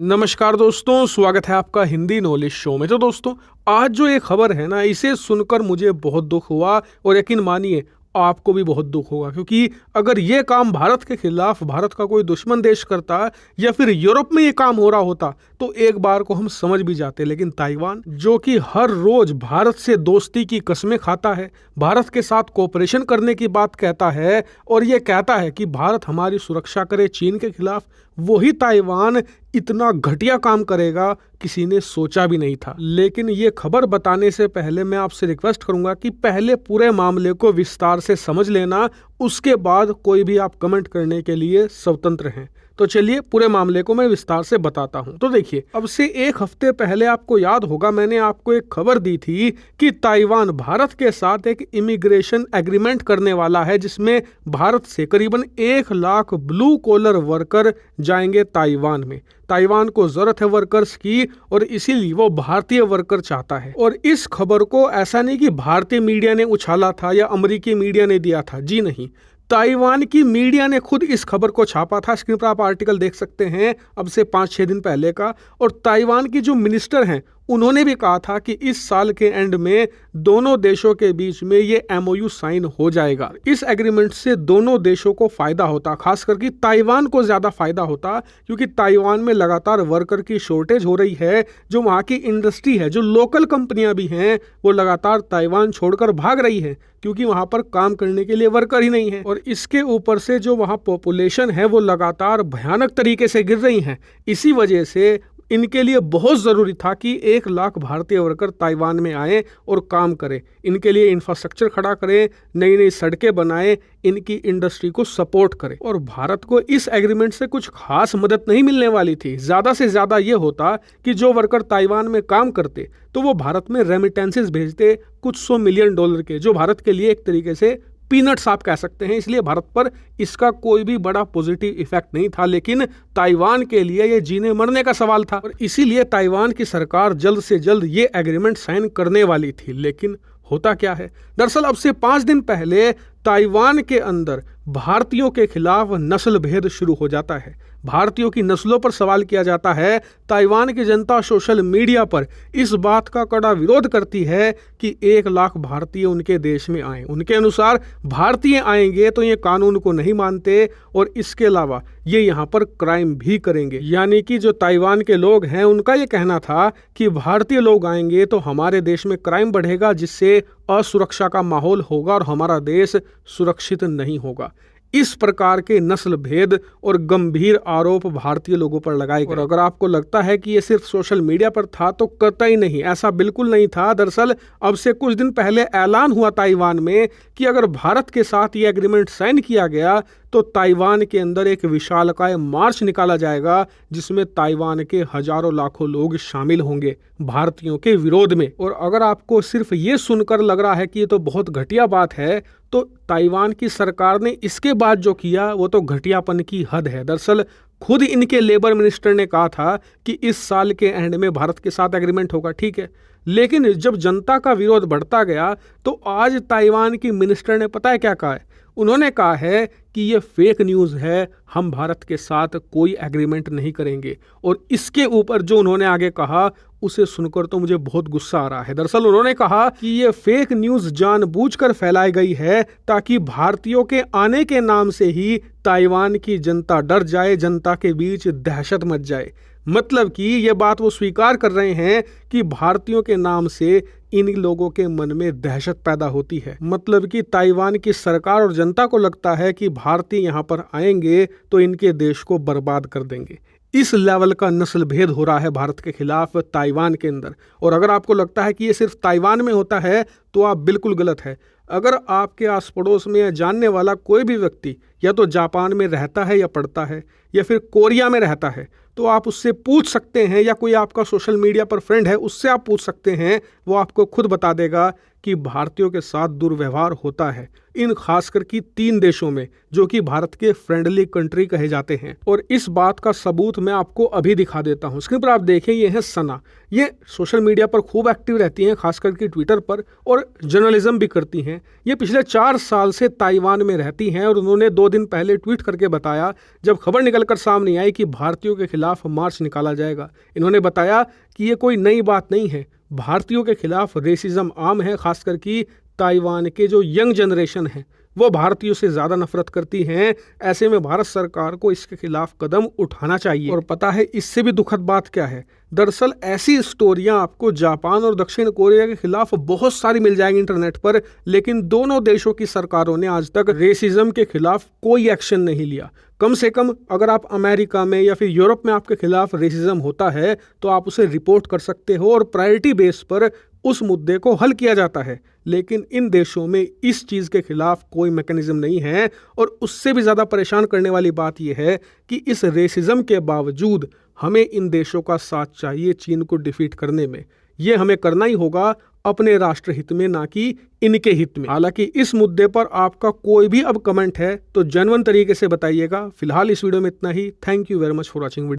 नमस्कार दोस्तों, स्वागत है आपका हिंदी नॉलेज शो में। तो दोस्तों, आज जो ये खबर है ना, इसे सुनकर मुझे बहुत दुख हुआ और यकीन मानिए आपको भी बहुत दुख होगा, क्योंकि अगर ये काम भारत के खिलाफ भारत का कोई दुश्मन देश करता या फिर यूरोप में ये काम हो रहा होता तो एक बार को हम समझ भी जाते। लेकिन ताइवान, जो कि हर रोज भारत से दोस्ती की कस्में खाता है, भारत के साथ कोऑपरेशन करने की बात कहता है और ये कहता है कि भारत हमारी सुरक्षा करे चीन के खिलाफ, वही ताइवान इतना घटिया काम करेगा किसी ने सोचा भी नहीं था। लेकिन ये खबर बताने से पहले मैं आपसे रिक्वेस्ट करूंगा कि पहले पूरे मामले को विस्तार से समझ लेना, उसके बाद कोई भी आप कमेंट करने के लिए स्वतंत्र हैं। तो चलिए पूरे मामले को मैं विस्तार से बताता हूं। तो देखिए, अब से एक हफ्ते पहले आपको याद होगा मैंने आपको एक खबर दी थी कि ताइवान भारत के साथ एक इमिग्रेशन एग्रीमेंट करने वाला है, जिसमें भारत से करीबन 1 लाख ब्लू कॉलर वर्कर जाएंगे ताइवान में। ताइवान को जरूरत है वर्कर्स की और इसीलिए वो भारतीय वर्कर चाहता है। और इस खबर को ऐसा नहीं कि भारतीय मीडिया ने उछाला था या अमेरिकी मीडिया ने दिया था, जी नहीं, ताइवान की मीडिया ने खुद इस खबर को छापा था। स्क्रीन पर आप आर्टिकल देख सकते हैं, अब से 5-6 दिन पहले का। और ताइवान की जो मिनिस्टर हैं उन्होंने भी कहा था कि इस साल के एंड में दोनों देशों के बीच में ये MOU साइन हो जाएगा। इस एग्रीमेंट से दोनों देशों को फायदा होता, खास करके ताइवान को ज्यादा फायदा होता, क्योंकि ताइवान में लगातार वर्कर की शॉर्टेज हो रही है। जो वहाँ की इंडस्ट्री है, जो लोकल कंपनियां भी हैं, वो लगातार ताइवान छोड़कर भाग रही है, क्योंकि वहाँ पर काम करने के लिए वर्कर ही नहीं है। और इसके ऊपर से जो वहाँ पॉपुलेशन है वो लगातार भयानक तरीके से गिर रही है। इसी वजह से इनके लिए बहुत ज़रूरी था कि 1 लाख भारतीय वर्कर ताइवान में आए और काम करें, इनके लिए इंफ्रास्ट्रक्चर खड़ा करें, नई नई सड़कें बनाएं, इनकी इंडस्ट्री को सपोर्ट करें। और भारत को इस एग्रीमेंट से कुछ खास मदद नहीं मिलने वाली थी। ज़्यादा से ज़्यादा ये होता कि जो वर्कर ताइवान में काम करते तो वो भारत में रेमिटेंसेस भेजते कुछ $100 मिलियन के, जो भारत के लिए एक तरीके से पीनट्स आप कह सकते हैं। इसलिए भारत पर इसका कोई भी बड़ा पॉजिटिव इफेक्ट नहीं था। लेकिन ताइवान के लिए ये जीने मरने का सवाल था और इसीलिए ताइवान की सरकार जल्द से जल्द ये एग्रीमेंट साइन करने वाली थी। लेकिन होता क्या है, दरअसल अब से 5 दिन पहले ताइवान के अंदर भारतीयों के खिलाफ नस्ल भेद शुरू हो जाता है। भारतीयों की नस्लों पर सवाल किया जाता है। ताइवान की जनता सोशल मीडिया पर इस बात का कड़ा विरोध करती है कि 1 लाख भारतीय उनके देश में आए। उनके अनुसार भारतीय आएंगे तो ये कानून को नहीं मानते और इसके अलावा ये यहाँ पर क्राइम भी करेंगे। यानी कि जो ताइवान के लोग हैं उनका ये कहना था कि भारतीय लोग आएंगे तो हमारे देश में क्राइम बढ़ेगा, जिससे असुरक्षा का माहौल होगा और हमारा देश सुरक्षित नहीं होगा। इस प्रकार के नस्ल भेद और गंभीर आरोप भारतीय लोगों पर लगाए गए। और अगर आपको लगता है कि ये सिर्फ सोशल मीडिया पर था तो कतई नहीं, ऐसा बिल्कुल नहीं था। दरअसल अब से कुछ दिन पहले ऐलान हुआ ताइवान में कि अगर भारत के साथ ये एग्रीमेंट साइन किया गया तो ताइवान के अंदर एक विशालकाय मार्च निकाला जाएगा, जिसमें ताइवान के हजारों लाखों लोग शामिल होंगे भारतीयों के विरोध में। और अगर आपको सिर्फ ये सुनकर लग रहा है कि ये तो बहुत घटिया बात है, तो ताइवान की सरकार ने इसके बाद जो किया वो तो घटियापन की हद है। दरअसल खुद इनके लेबर मिनिस्टर ने कहा था कि इस साल के एंड में भारत के साथ एग्रीमेंट होगा, ठीक है। लेकिन जब जनता का विरोध बढ़ता गया तो आज ताइवान की मिनिस्टर ने पता है क्या कहा है? उन्होंने कहा है कि ये फेक न्यूज़ है, हम भारत के साथ कोई एग्रीमेंट नहीं करेंगे। और इसके ऊपर जो उन्होंने आगे कहा उसे सुनकर तो मुझे बहुत गुस्सा आ रहा है। दरअसल उन्होंने कहा कि ये फेक न्यूज़ जानबूझकर फैलाई गई है ताकि भारतीयों के आने के नाम से ही ताइवान की जनता डर जाए, जनता के बीच दहशत मच जाए। मतलब कि ये बात वो स्वीकार कर रहे हैं कि भारतीयों के नाम से इन लोगों के मन में दहशत पैदा होती है। मतलब कि ताइवान की सरकार और जनता को लगता है कि भारतीय यहाँ पर आएंगे तो इनके देश को बर्बाद कर देंगे। इस लेवल का नस्ल भेद हो रहा है भारत के खिलाफ ताइवान के अंदर। और अगर आपको लगता है कि ये सिर्फ ताइवान में होता है तो आप बिल्कुल गलत है। अगर आपके आस पड़ोस में जानने वाला कोई भी व्यक्ति या तो जापान में रहता है या पढ़ता है या फिर कोरिया में रहता है तो आप उससे पूछ सकते हैं, या कोई आपका सोशल मीडिया पर फ्रेंड है उससे आप पूछ सकते हैं, वो आपको खुद बता देगा कि भारतीयों के साथ दुर्व्यवहार होता है इन खासकर की 3 देशों में जो कि भारत के फ्रेंडली कंट्री कहे जाते हैं। और इस बात का सबूत मैं आपको अभी दिखा देता हूँ। स्क्रीन पर आप देखें, ये है सना। ये सोशल मीडिया पर खूब एक्टिव रहती हैं, खासकर की ट्विटर पर, और जर्नलिज्म भी करती हैं। ये पिछले 4 साल से ताइवान में रहती हैं और उन्होंने 2 दिन पहले ट्वीट करके बताया, जब खबर निकलकर सामने आई कि भारतीयों के खिलाफ खिलाफ मार्च निकाला जाएगा। इन्होंने बताया कि ये कोई नई बात नहीं है, भारतीयों के खिलाफ रेसिज्म आम है, खासकर कि ताइवान के जो यंग जनरेशन है वो भारतीयों से ज़्यादा नफरत करती हैं। ऐसे में भारत सरकार को इसके खिलाफ कदम उठाना चाहिए। और पता है इससे भी दुखद बात क्या है? दरअसल ऐसी स्टोरियां आपको जापान और दक्षिण कोरिया के खिलाफ बहुत सारी मिल जाएंगी इंटरनेट पर, लेकिन दोनों देशों की सरकारों ने आज तक रेसिज्म के खिलाफ कोई एक्शन नहीं लिया। कम से कम अगर आप अमेरिका में या फिर यूरोप में आपके खिलाफ रेसिज्म होता है तो आप उसे रिपोर्ट कर सकते हो और प्रायोरिटी बेस पर उस मुद्दे को हल किया जाता है। लेकिन इन देशों में इस चीज़ के खिलाफ कोई मैकेनिज्म नहीं है। और उससे भी ज़्यादा परेशान करने वाली बात यह है कि इस रेसिज्म के बावजूद हमें इन देशों का साथ चाहिए चीन को डिफीट करने में। ये हमें करना ही होगा अपने राष्ट्र हित में, ना कि इनके हित में। हालांकि इस मुद्दे पर आपका कोई भी अब कमेंट है तो जेन्युइन तरीके से बताइएगा। फिलहाल इस वीडियो में इतना ही। Thank you very much for watching.